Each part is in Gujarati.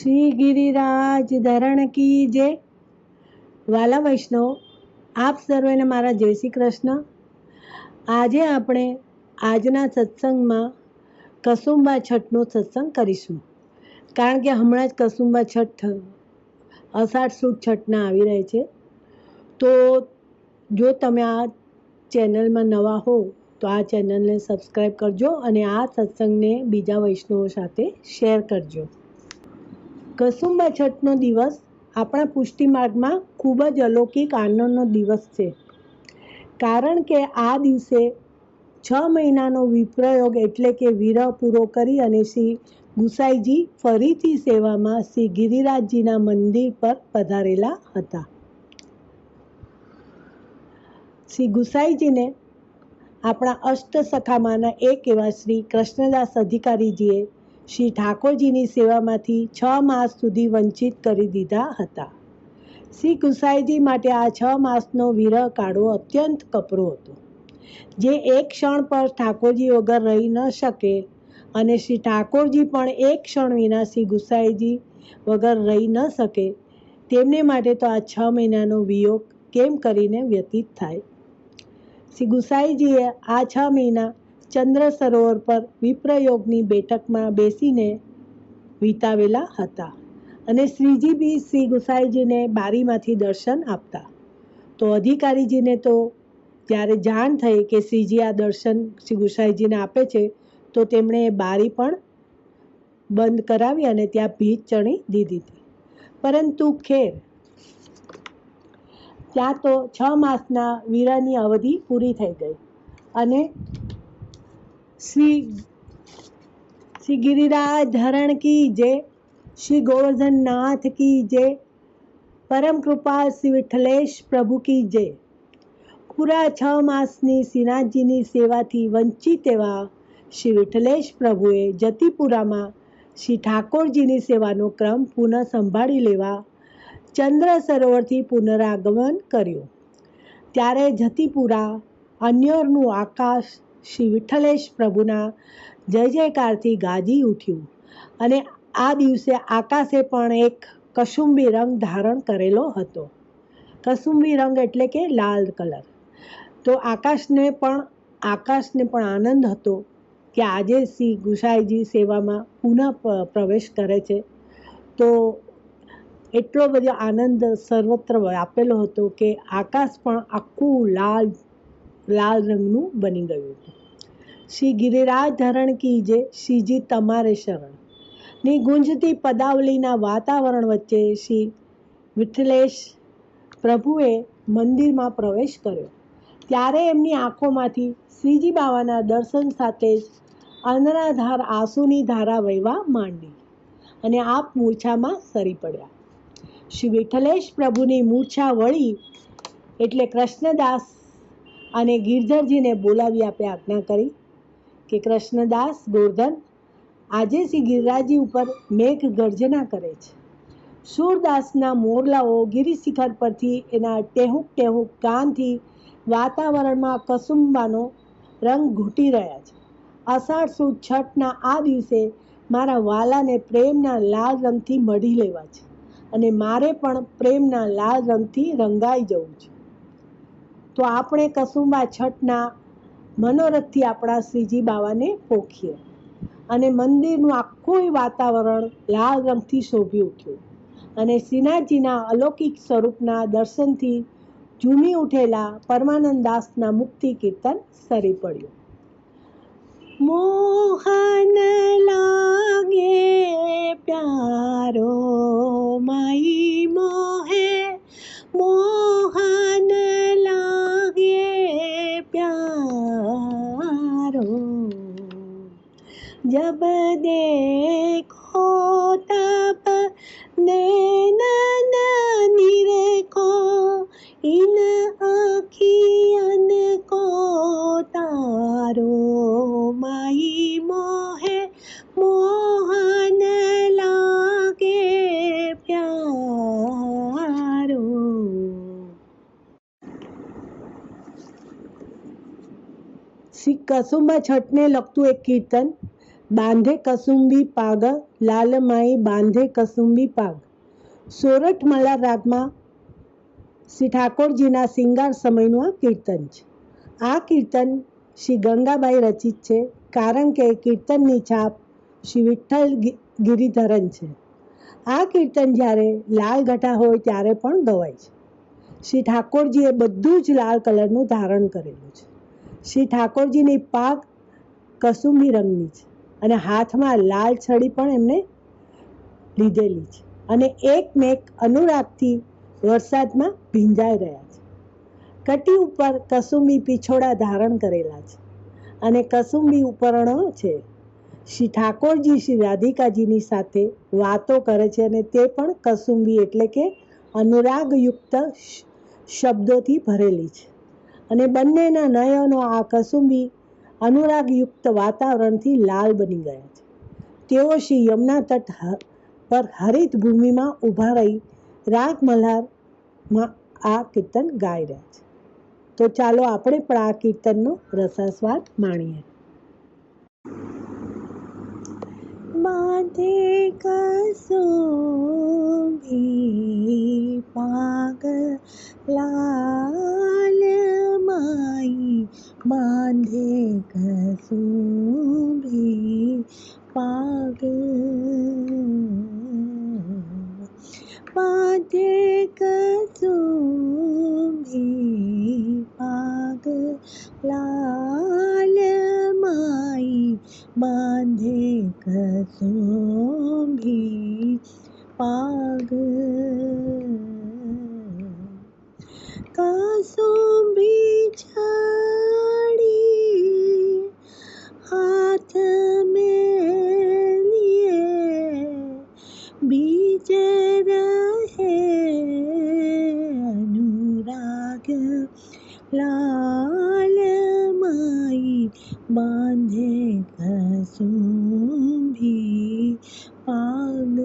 શ્રી ગિરિરાજ ધરણ કી જય. વાલા વૈષ્ણવ, આપ સર્વેને મારા જય શ્રી કૃષ્ણ. આજે આપણે આજના સત્સંગમાં કસુંબા છઠનો સત્સંગ કરીશું. કારણ કે હમણાં જ કસુંબા છઠ અષાઢ સુદ છઠના આવી રહી છે. તો જો તમે આ ચેનલમાં નવા હો તો આ ચેનલને સબસ્ક્રાઈબ કરજો અને આ સત્સંગને બીજા વૈષ્ણવો સાથે શેર કરજો. કસુંબા છઠનો દિવસ આપણા પુષ્ટિ માર્ગમાં ખૂબ જ અલૌકિક આનંદનો દિવસ છે. કારણ કે આ દિવસે 6 મહિનાનો વિપ્રયોગ એટલે કે વિરહ પૂરો કરી અને શ્રી ગુસાઈજી ફરીથી સેવામાં શ્રી ગિરિરાજજીના મંદિર પર પધારેલા હતા. શ્રી ગુસાઈજીને આપણા અષ્ટસખામાંના એક એવા શ્રી કૃષ્ણદાસ અધિકારીજીએ શ્રી ઠાકોરજીની સેવામાંથી 6 માસ સુધી વંચિત કરી દીધા હતા. શ્રી ગુસાઈજી માટે આ 6 માસનો વિરહ કાળો અત્યંત કપરો હતો. જે એક ક્ષણ પર ઠાકોરજી વગર રહી ન શકે અને શ્રી ઠાકોરજી પણ એક ક્ષણ વિના શ્રી ગુસાઈજી વગર રહી ન શકે, તેમને માટે તો આ 6 મહિનાનો વિયોગ કેમ કરીને વ્યતીત થાય. શ્રી ગુસાઈજીએ આ 6 મહિના ચંદ્ર સરોવર પર વિપ્રયોગની બેઠકમાં બેસીને વિતાવેલા હતા અને શ્રીજી બી શ્રી ગુસાઈજીને બારીમાંથી દર્શન આપતા. તો અધિકારીજીને તો જ્યારે જાણ થઈ કે શ્રીજી આ દર્શન શ્રી ગુસાઈજીને આપે છે, તો તેમણે એ બારી પણ બંધ કરાવી અને ત્યાં ભીત ચણી દીધી હતી. પરંતુ ખેર, ત્યાં તો 6 માસના વિરહની અવધિ પૂરી થઈ ગઈ અને શ્રી ગિરિરાજ ધરણ કી જય, શ્રી ગોવર્ધનનાથ કી જય, પરમ કૃપાલ શ્રી વિઠ્ઠલેશ પ્રભુ કી જય. પૂરા 6 માસની શ્રીનાથજીની સેવાથી વંચિત એવા શ્રી વિઠ્ઠલેશ પ્રભુએ જતીપુરામાં શ્રી ઠાકોરજીની સેવાનો ક્રમ પુનઃ સંભાળી લેવા ચંદ્ર સરોવરથી પુનરાગમન કર્યું. ત્યારે જતીપુરા અન્યોરનું આકાશ શ્રી વિઠ્ઠલેશ પ્રભુના જય જયકારથી ગાજી ઉઠ્યું અને આ દિવસે આકાશે પણ એક કસુંબી રંગ ધારણ કરેલો હતો. કસુંબી રંગ એટલે કે લાલ કલર. તો આકાશને પણ આનંદ હતો કે આજે શ્રી ગુસાઈજી સેવામાં પુનઃ પ્રવેશ કરે છે. તો એટલો બધો આનંદ સર્વત્ર વ્યાપેલો હતો કે આકાશ પણ આખું લાલ રંગનું બની ગયું હતું. શ્રી ગિરિરાજ ધરણ કી જય, શ્રીજી તમારે શરણ ની ગુંજતી પદાવલીના વાતાવરણ વચ્ચે શ્રી વિઠ્ઠલેશ પ્રભુએ મંદિરમાં પ્રવેશ કર્યો. ત્યારે એમની આંખોમાંથી શ્રીજી બાવાના દર્શન સાથે જ અનરાધાર આંસુની ધારા વહેવા માંડી અને આપ મૂર્છામાં સરી પડ્યા. શ્રી વિઠ્ઠલેશ પ્રભુની મૂર્છા વળી એટલે કૃષ્ણદાસ અને ગિરધરજીને બોલાવી આપે આજ્ઞા કરી કે કૃષ્ણદાસ, ગોર્ધન, આજે શ્રી ગિરિરાજજી ઉપર મેઘ ગર્જના કરે છે. સૂરદાસના મોરલાઓ ગિરિશિખર પરથી એના ટેહુક ટેહુક ગાનથી વાતાવરણમાં કસુંબાનો રંગ ઘૂંટી રહ્યા છે. અષાઢ સુદ છઠના આ દિવસે મારા વાલાને પ્રેમના લાલ રંગથી મઢી લેવા છે અને મારે પણ પ્રેમના લાલ રંગથી રંગાઈ જવું છે. તો આપણે કસુંબા છઠના મનોરથથી આપણા શ્રીજી બાવાને પોખીએ અને મંદિરનું આખું વાતાવરણ લાલ રંગથી શોભી ઉઠ્યું અને શ્રીનાથજીના અલૌકિક સ્વરૂપના દર્શનથી ઝૂમી ઉઠેલા પરમાનંદ દાસના મુક્તિ કીર્તન સરી પડ્યું. મોહન લાગે પ્યારો માઈ મોહે, મોહન લાગે પ્યારો, જબ દેખો તબ નैन निरखो, इन आँखियन को तारो, माई मोहे मोहन लागे प्यारो. શ્રી કસુંબા છઠને લગતું એક કીર્તન બાંધે કસુંબી પાગ, લાલમાઈ બાંધે કસુંબી પાગ. સોરઠ મલ્હાર રાગમાં શ્રી ઠાકોરજીના શિંગાર સમયનું આ કીર્તન છે. આ કીર્તન શ્રી ગંગાબાઈ રચિત છે, કારણ કે કીર્તનની છાપ શ્રી વિઠ્ઠલ ગિરિધરન છે. આ કીર્તન જ્યારે લાલ ઘટા હોય ત્યારે પણ ગવાય છે. શ્રી ઠાકોરજીએ બધું જ લાલ કલરનું ધારણ કરેલું છે. શ્રી ઠાકોરજીની પાગ કસુંબી રંગની છે અને હાથમાં લાલ છડી પણ એમને લીધેલી છે અને એકમેક અનુરાગથી વરસાદમાં ભીંજાઈ રહ્યા છે. કટી ઉપર કસુંબી પીછોડા ધારણ કરેલા છે અને કસુંબી ઉપરણો છે. શ્રી ઠાકોરજી શ્રી રાધિકાજીની સાથે વાતો કરે છે અને તે પણ કસુંબી એટલે કે અનુરાગયુક્ત શબ્દોથી ભરેલી છે અને બંનેના નયનો આ કસુંબી અનુરાગયુક્ત વાતાવરણથી લાલ બની ગયા છે. તેઓ શ્રી યમુના તટ પર હરિત ભૂમિમાં ઊભા રહી રાગ મલ્હારમાં આ કીર્તન ગાઈ રહ્યા છે. તો ચાલો આપણે પણ આ કીર્તનનો રસાસ્વાદ માણીએ. બાંધે કસુંબી પાગ, લાલ માઈ બાંધે કસુંબી પાગ. બાંધે કસુંબી પાગ, લાલ માઈ બાંધે કસુંબી પાગ. કસુંબી છડી હાથ में लिए, बीज रहे अनुराग, लाल माई बांधे कसुंबी पाग.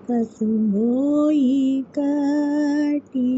कसुंबोई कटी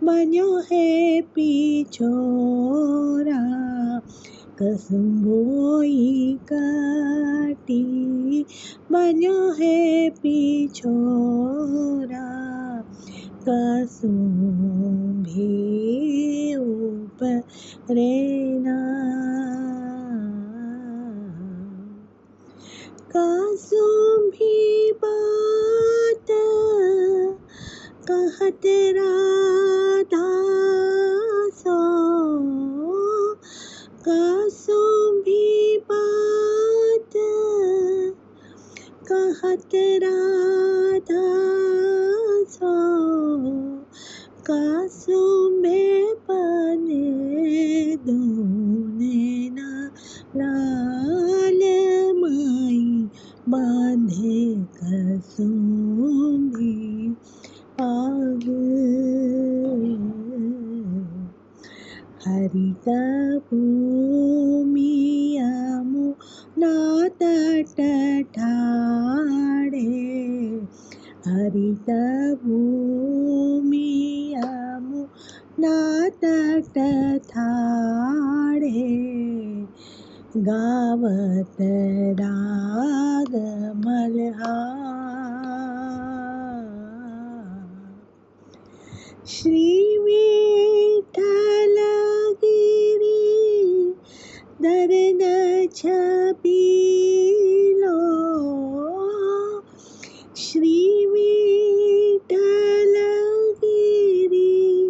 बन्यो है पिछोरा, कसुंबोई कटी बन्यो है पिछोरा, कसुंबी उपरे ना. कसुंबी बात कहत राधा सो, कसुंबी बात कहत राधा सो, कसुंबे बने दोने ना, लाल माई बांधे कसुंबी पाग. हरित भूमि यमुना तट ठाड़े, हरित भूमि यमुना तट ठाड़े, गावत राग मल्हार. श्री विठ्ठल गिरिधरन छबिलो, श्री विठ्ठल गिरिधरन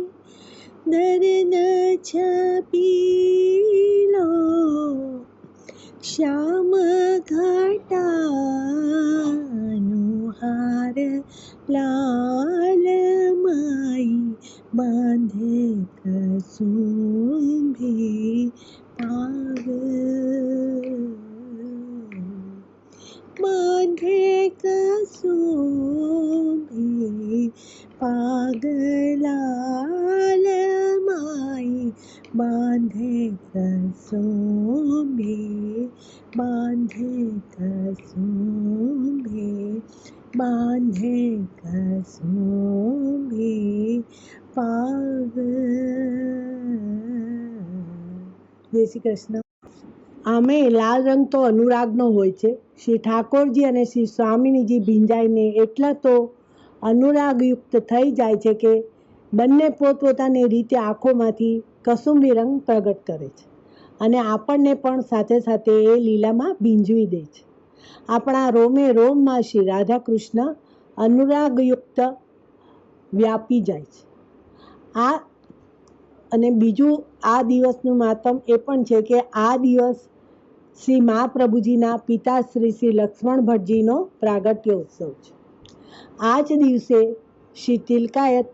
छबिलो, श्याम घटानु हार, लाल माई बांधे कसुंबी पाग. बांधे कसुंबी पाग, लाल माई बांधे कसुंबी, बांधे कसुंबी, बांधे कसुंबी पाग. जय श्री कृष्ण. આમે લાલ રંગ તો અનુરાગનો હોય છે. શ્રી ઠાકોરજી અને શ્રી સ્વામિનીજી ભીંજાઈને એટલા તો અનુરાગયુક્ત થઈ જાય છે કે બંને પોતપોતાની રીતે આંખોમાંથી કસુંબી રંગ પ્રગટ કરે છે અને આપણને પણ સાથે સાથે એ લીલામાં ભીંજવી દે છે. આપણા રોમે રોમમાં શ્રી રાધા કૃષ્ણ અનુરાગયુક્ત વ્યાપી જાય છે. આ અને બીજું આ દિવસનું મહાત્મ એ પણ છે કે આ દિવસ શ્રી મહાપ્રભુજીના પિતાશ્રી શ્રી લક્ષ્મણ ભટ્ટજીનો પ્રાગટ્ય ઉત્સવ છે. આ જ દિવસે શ્રી તિલકાયત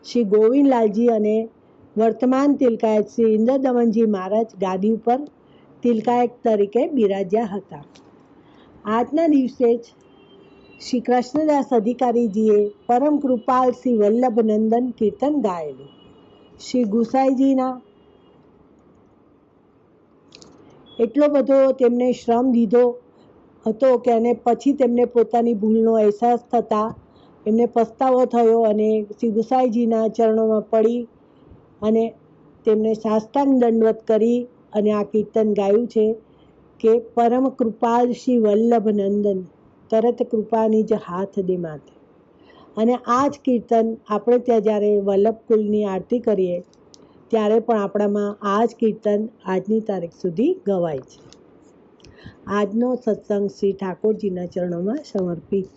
શ્રી ગોવિંદલાલજી અને વર્તમાન તિલકાયત શ્રી ઇન્દ્રદમનજી મહારાજ ગાદી ઉપર તિલકાયત તરીકે બિરાજ્યા હતા. આજના દિવસે જ શ્રી કૃષ્ણદાસ અધિકારીજીએ પરમ કૃપાલ શ્રી વલ્લભનંદન કીર્તન ગાયેલું. શ્રી ગુસાઈજીના એટલો બધો તેમને શ્રમ દીધો હતો કે અને પછી તેમને પોતાની ભૂલનો અહેસાસ થતાં એમને પસ્તાવો થયો અને શ્રી ગુસાઈજીના ચરણોમાં પડી અને તેમને સાષ્ટાંગ દંડવત કરી અને આ કીર્તન ગાયું છે કે પરમ કૃપાલ શ્રી વલ્લભનંદન તરત કૃપાની જ હાથ દે માથે. અને આ જ કીર્તન આપણે ત્યાં જ્યારે વલ્લભકુલની આરતી કરીએ ત્યારે પણ આપણામાં આ જ કીર્તન આજની તારીખ સુધી ગવાય છે. આજનો સત્સંગ શ્રી ઠાકોરજીના ચરણોમાં સમર્પિત.